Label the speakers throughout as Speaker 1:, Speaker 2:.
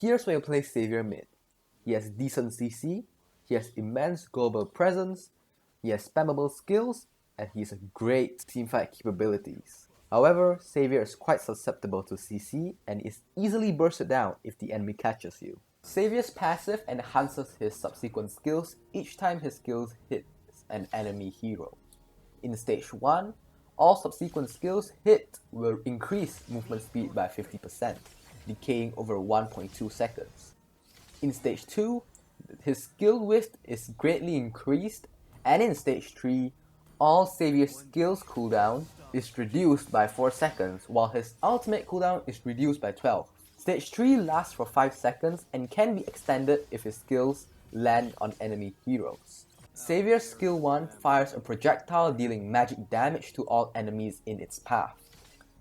Speaker 1: Here's where you play Xavier Mid. He has decent CC, he has immense global presence, he has spammable skills, and he has great teamfight capabilities. However, Xavier is quite susceptible to CC and is easily bursted down if the enemy catches you. Xavier's passive enhances his subsequent skills each time his skills hit an enemy hero. In stage 1, all subsequent skills hit will increase movement speed by 50%, decaying over 1.2 seconds. In stage 2, his skill width is greatly increased, and in stage 3, all Xavier's skills cooldown is reduced by 4 seconds, while his ultimate cooldown is reduced by 12. Stage 3 lasts for 5 seconds and can be extended if his skills land on enemy heroes. Xavier's skill 1 fires a projectile dealing magic damage to all enemies in its path.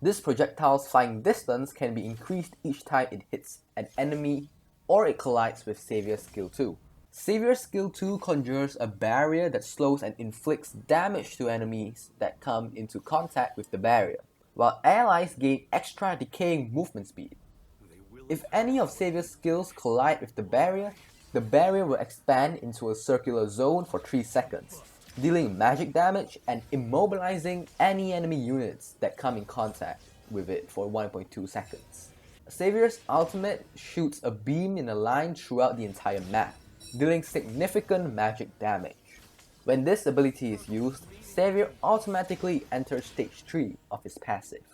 Speaker 1: This projectile's flying distance can be increased each time it hits an enemy or it collides with Xavier's skill 2. Xavier's skill 2 conjures a barrier that slows and inflicts damage to enemies that come into contact with the barrier, while allies gain extra decaying movement speed. If any of Xavier's skills collide with the barrier will expand into a circular zone for 3 seconds, dealing magic damage and immobilizing any enemy units that come in contact with it for 1.2 seconds. Xavier's ultimate shoots a beam in a line throughout the entire map, dealing significant magic damage. When this ability is used, Xavier automatically enters stage 3 of his passive.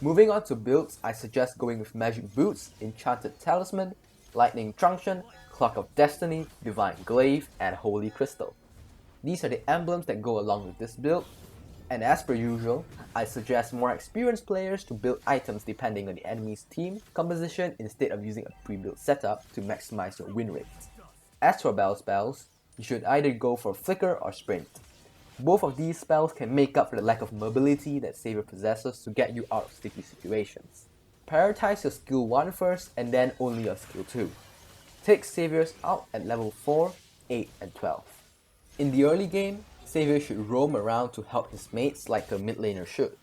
Speaker 1: Moving on to builds, I suggest going with Magic Boots, Enchanted Talisman, Lightning Truncheon, Clock of Destiny, Divine Glaive, and Holy Crystal. These are the emblems that go along with this build, and as per usual, I suggest more experienced players to build items depending on the enemy's team composition instead of using a pre-built setup to maximize your win rate. As for battle spells, you should either go for Flicker or Sprint. Both of these spells can make up for the lack of mobility that Xavier possesses to get you out of sticky situations. Prioritize your skill 1 first and then only your skill 2. Take Xavier's out at level 4, 8 and 12. In the early game, Xavier should roam around to help his mates like a mid laner should.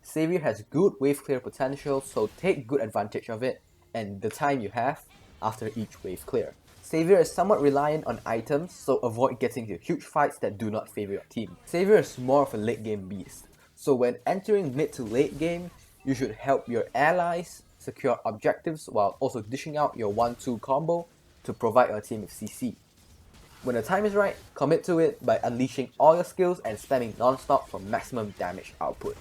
Speaker 1: Xavier has good wave clear potential, so take good advantage of it and the time you have after each wave clear. Xavier is somewhat reliant on items, so avoid getting into huge fights that do not favor your team. Xavier is more of a late game beast, so when entering mid to late game, you should help your allies secure objectives while also dishing out your 1-2 combo to provide your team with CC. When the time is right, commit to it by unleashing all your skills and spamming non-stop for maximum damage output.